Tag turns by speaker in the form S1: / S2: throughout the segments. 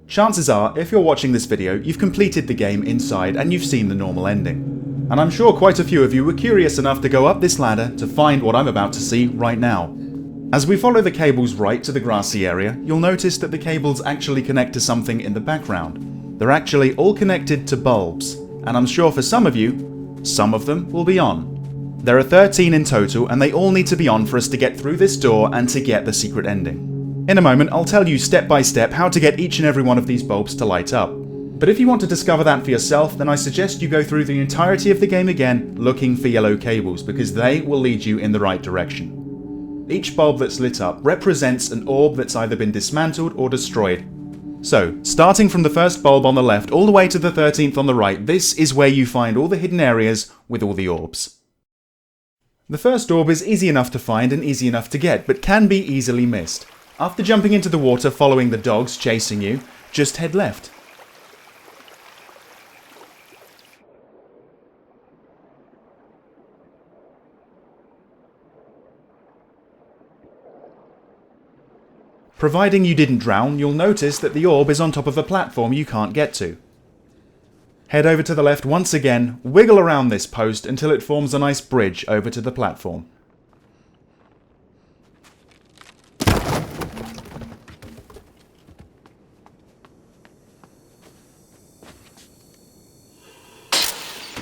S1: Chances are, if you're watching this video, you've completed the game inside and you've seen the normal ending. And I'm sure quite a few of you were curious enough to go up this ladder to find what I'm about to see right now. As we follow the cables right to the grassy area, you'll notice that the cables actually connect to something in the background. They're actually all connected to bulbs, and I'm sure for some of you, some of them will be on. There are 13 in total, and they all need to be on for us to get through this door and to get the secret ending. In a moment, I'll tell you step by step how to get each and every one of these bulbs to light up. But if you want to discover that for yourself, then I suggest you go through the entirety of the game again looking for yellow cables, because they will lead you in the right direction. Each bulb that's lit up represents an orb that's either been dismantled or destroyed. So, starting from the first bulb on the left all the way to the 13th on the right, this is where you find all the hidden areas with all the orbs. The first orb is easy enough to find and easy enough to get, but can be easily missed. After jumping into the water following the dogs chasing you, just head left. Providing you didn't drown, you'll notice that the orb is on top of a platform you can't get to. Head over to the left once again, wiggle around this post until it forms a nice bridge over to the platform.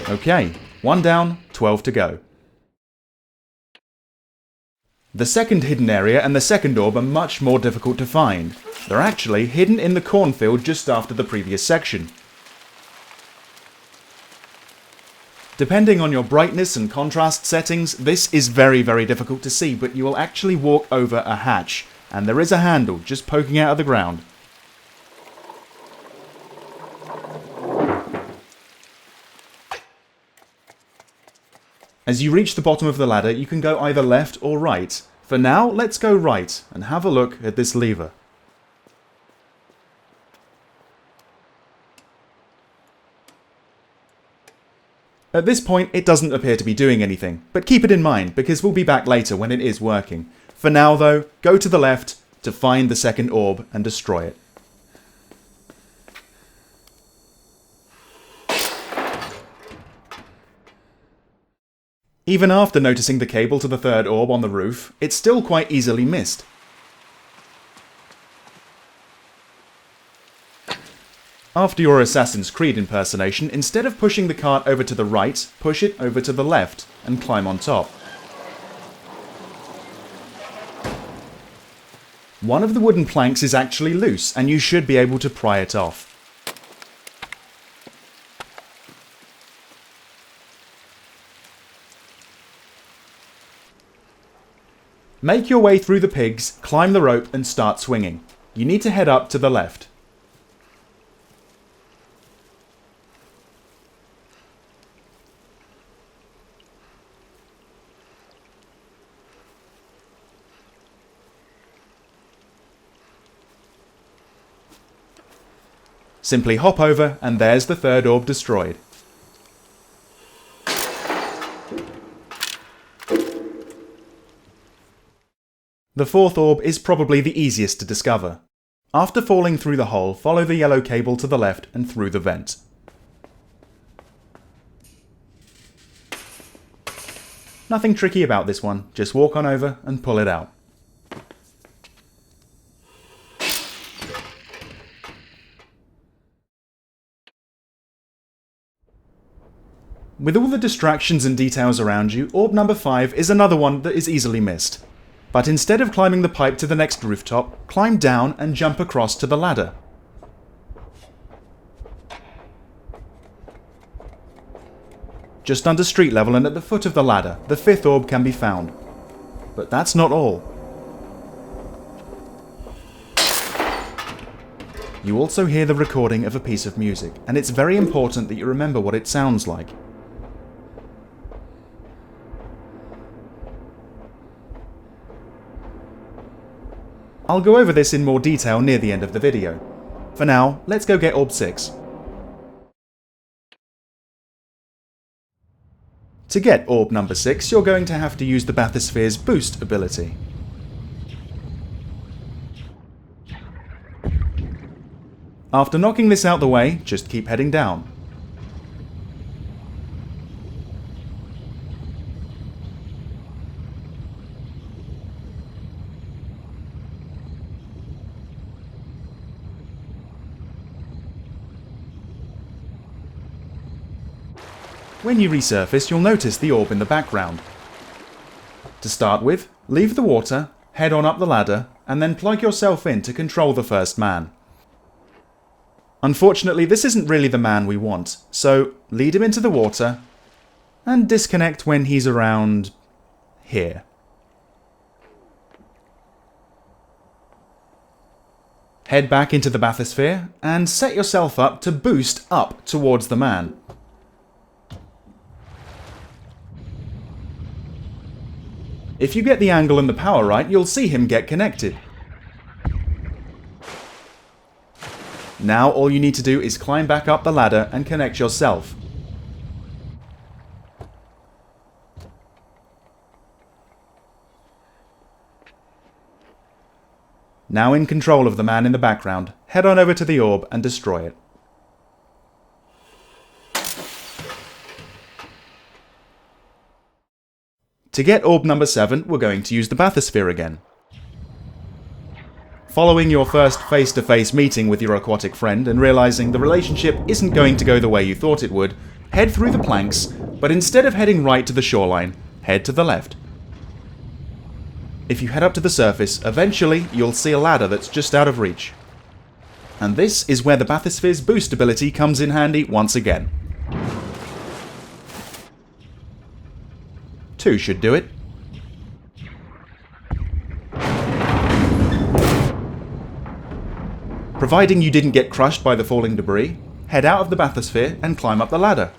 S1: Okay, 1 down, 12 to go. The second hidden area and the second orb are much more difficult to find. They're actually hidden in the cornfield just after the previous section. Depending on your brightness and contrast settings, this is very difficult to see, but you will actually walk over a hatch, and there is a handle just poking out of the ground. As you reach the bottom of the ladder, you can go either left or right. For now, let's go right and have a look at this lever. At this point, it doesn't appear to be doing anything, but keep it in mind because we'll be back later when it is working. For now though, go to the left to find the second orb and destroy it. Even after noticing the cable to the third orb on the roof, it's still quite easily missed. After your Assassin's Creed impersonation, instead of pushing the cart over to the right, push it over to the left and climb on top. One of the wooden planks is actually loose and you should be able to pry it off. Make your way through the pigs, climb the rope and start swinging. You need to head up to the left. Simply hop over and there's the third orb destroyed. The fourth orb is probably the easiest to discover. After falling through the hole, follow the yellow cable to the left and through the vent. Nothing tricky about this one, just walk on over and pull it out. With all the distractions and details around you, orb number 5 is another one that is easily missed. But instead of climbing the pipe to the next rooftop, climb down and jump across to the ladder. Just under street level and at the foot of the ladder, the 5th orb can be found. But that's not all. You also hear the recording of a piece of music, and it's very important that you remember what it sounds like. I'll go over this in more detail near the end of the video. For now, let's go get Orb 6. To get Orb number 6, you're going to have to use the Bathysphere's Boost ability. After knocking this out the way, just keep heading down. When you resurface, you'll notice the orb in the background. To start with, leave the water, head on up the ladder, and then plug yourself in to control the first man. Unfortunately, this isn't really the man we want, so lead him into the water and disconnect when he's around here. Head back into the bathysphere and set yourself up to boost up towards the man. If you get the angle and the power right, you'll see him get connected. Now all you need to do is climb back up the ladder and connect yourself. Now in control of the man in the background, head on over to the orb and destroy it. To get orb number 7, we're going to use the bathysphere again. Following your first face-to-face meeting with your aquatic friend and realizing the relationship isn't going to go the way you thought it would, head through the planks, but instead of heading right to the shoreline, head to the left. If you head up to the surface, eventually you'll see a ladder that's just out of reach. And this is where the bathysphere's boost ability comes in handy once again. 2 should do it. Providing you didn't get crushed by the falling debris, head out of the bathysphere and climb up the ladder.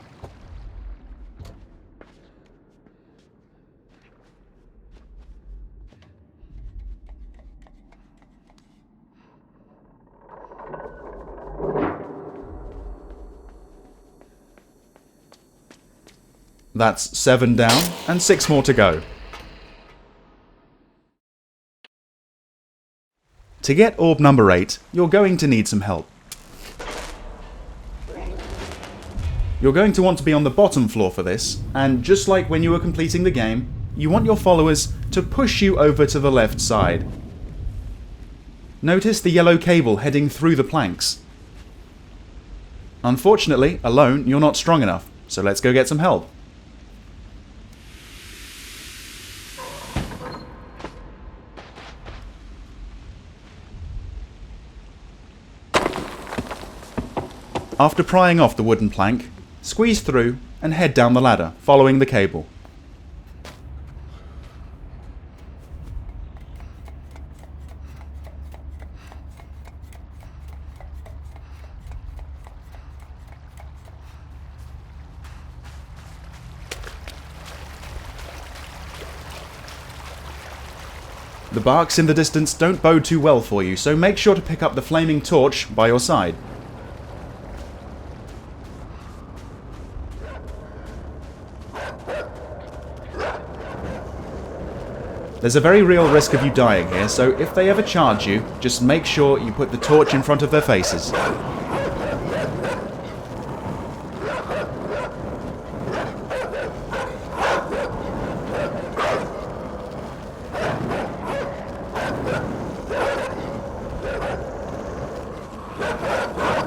S1: That's 7 down and 6 more to go. To get orb number 8, you're going to need some help. You're going to want to be on the bottom floor for this, and just like when you were completing the game, you want your followers to push you over to the left side. Notice the yellow cable heading through the planks. Unfortunately, alone you're not strong enough, so let's go get some help. After prying off the wooden plank, squeeze through and head down the ladder, following the cable. The barks in the distance don't bode too well for you, so make sure to pick up the flaming torch by your side. There's a very real risk of you dying here, so if they ever charge you, just make sure you put the torch in front of their faces.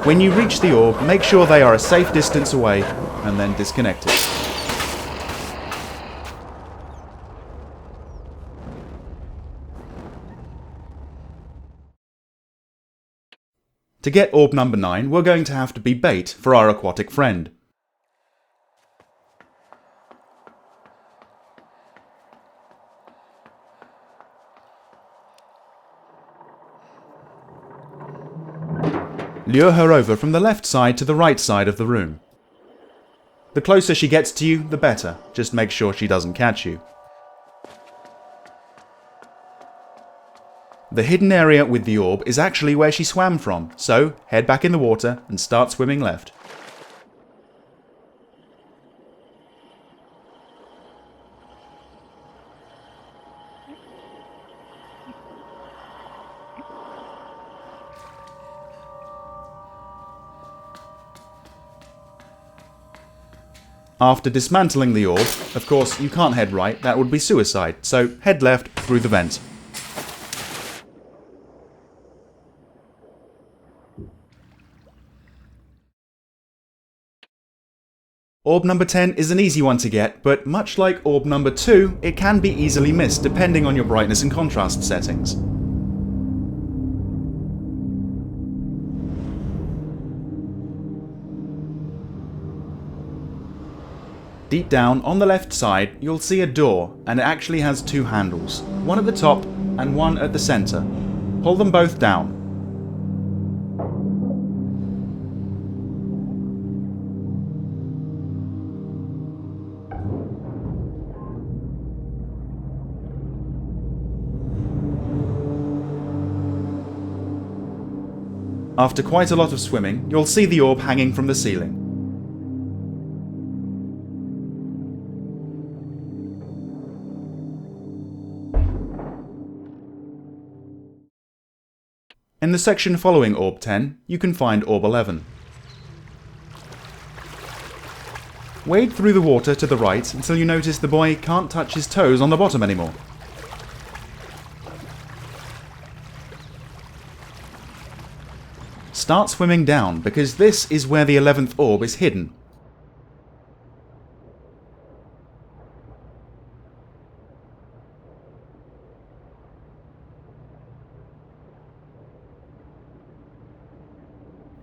S1: When you reach the orb, make sure they are a safe distance away, and then disconnect it. To get orb number 9, we're going to have to be bait for our aquatic friend. Lure her over from the left side to the right side of the room. The closer she gets to you, the better. Just make sure she doesn't catch you. The hidden area with the orb is actually where she swam from, so head back in the water and start swimming left. After dismantling the orb, of course you can't head right, that would be suicide, so head left through the vent. Orb number 10 is an easy one to get, but much like orb number 2, it can be easily missed depending on your brightness and contrast settings. Deep down on the left side, you'll see a door, and it actually has two handles, one at the top and one at the center. Pull them both down. After quite a lot of swimming, you'll see the orb hanging from the ceiling. In the section following Orb 10, you can find Orb 11. Wade through the water to the right until you notice the boy can't touch his toes on the bottom anymore. Start swimming down, because this is where the 11th orb is hidden.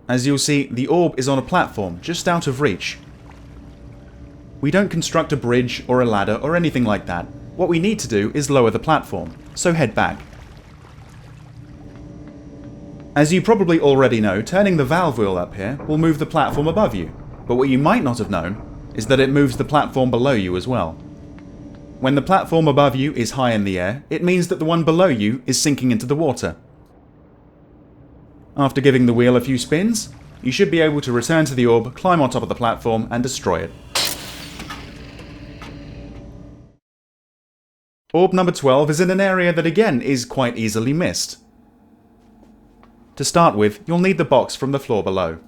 S1: As you'll see, the orb is on a platform just out of reach. We don't construct a bridge or a ladder or anything like that. What we need to do is lower the platform, so head back. As you probably already know, turning the valve wheel up here will move the platform above you, but what you might not have known is that it moves the platform below you as well. When the platform above you is high in the air, it means that the one below you is sinking into the water. After giving the wheel a few spins, you should be able to return to the orb, climb on top of the platform and destroy it. Orb number 12 is in an area that again is quite easily missed. To start with, you'll need the box from the floor below.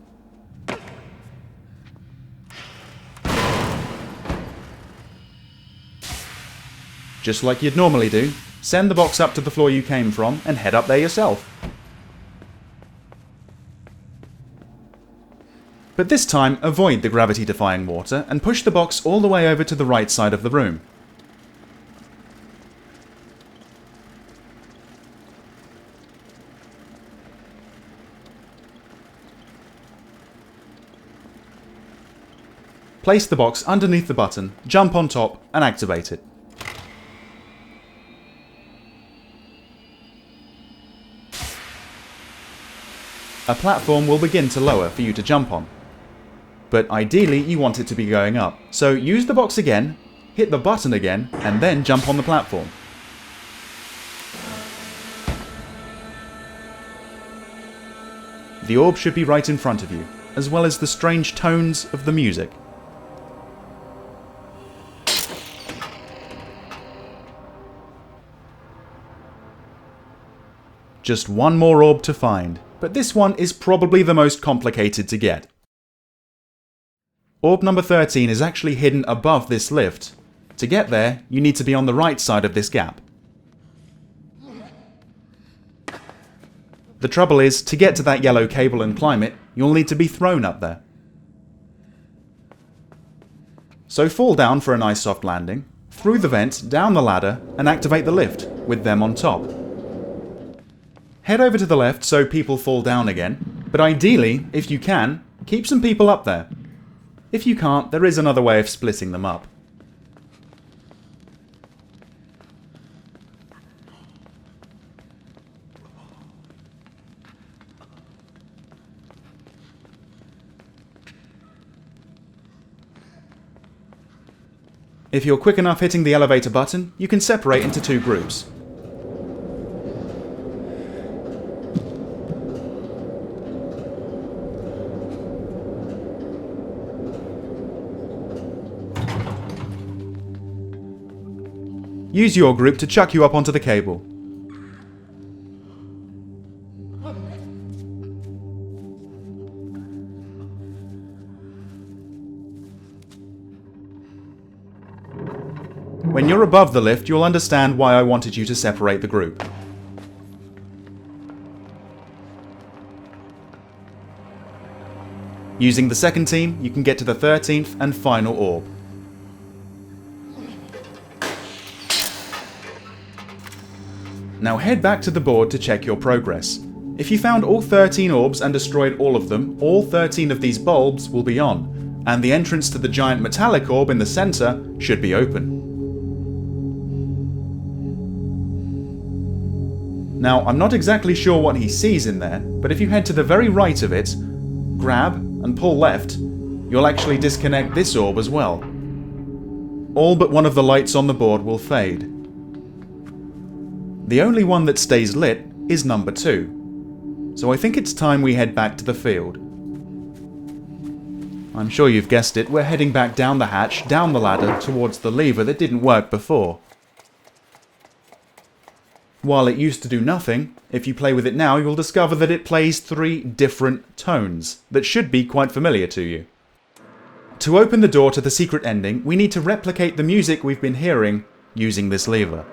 S1: Just like you'd normally do, send the box up to the floor you came from and head up there yourself. But this time, avoid the gravity-defying water and push the box all the way over to the right side of the room. Place the box underneath the button, jump on top, and activate it. A platform will begin to lower for you to jump on. But ideally you want it to be going up, so use the box again, hit the button again, and then jump on the platform. The orb should be right in front of you, as well as the strange tones of the music. Just one more orb to find, but this one is probably the most complicated to get. Orb number 13 is actually hidden above this lift. To get there, you need to be on the right side of this gap. The trouble is, to get to that yellow cable and climb it, you'll need to be thrown up there. So fall down for a nice soft landing, through the vent, down the ladder, and activate the lift, with them on top. Head over to the left so people fall down again, but ideally, if you can, keep some people up there. If you can't, there is another way of splitting them up. If you're quick enough hitting the elevator button, you can separate into two groups. Use your group to chuck you up onto the cable. When you're above the lift, you'll understand why I wanted you to separate the group. Using the second team, you can get to the 13th and final orb. Now head back to the board to check your progress. If you found all 13 orbs and destroyed all of them, all 13 of these bulbs will be on, and the entrance to the giant metallic orb in the center should be open. Now, I'm not exactly sure what he sees in there, but if you head to the very right of it, grab and pull left, you'll actually disconnect this orb as well. All but one of the lights on the board will fade. The only one that stays lit is number 2. So I think it's time we head back to the field. I'm sure you've guessed it, we're heading back down the hatch, down the ladder, towards the lever that didn't work before. While it used to do nothing, if you play with it now, you'll discover that it plays 3 different tones that should be quite familiar to you. To open the door to the secret ending, we need to replicate the music we've been hearing using this lever.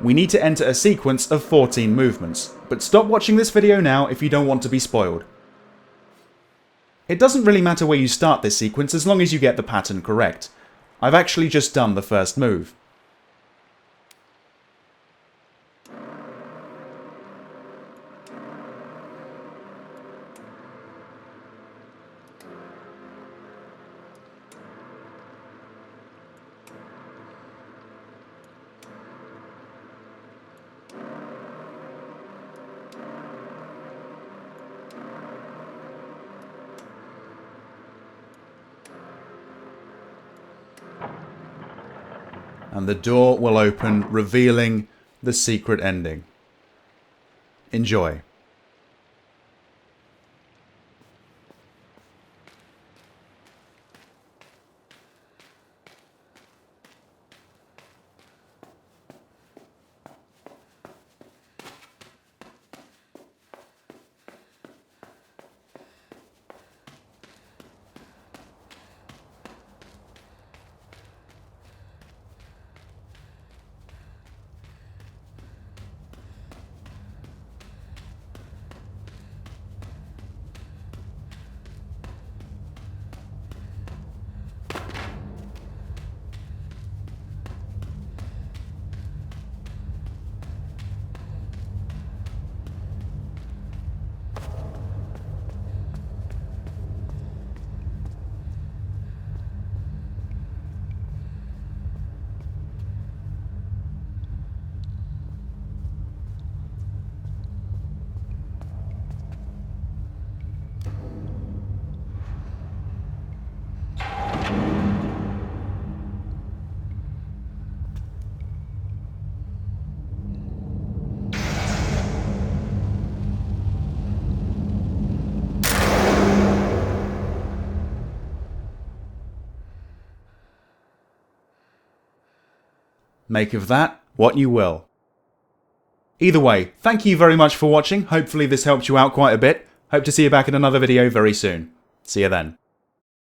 S1: We need to enter a sequence of 14 movements, but stop watching this video now if you don't want to be spoiled. It doesn't really matter where you start this sequence as long as you get the pattern correct. I've actually just done the first move. And the door will open, revealing the secret ending. Enjoy. Make of that what you will. Either way, thank you very much for watching. Hopefully this helped you out quite a bit. Hope to see you back in another video very soon. See you then.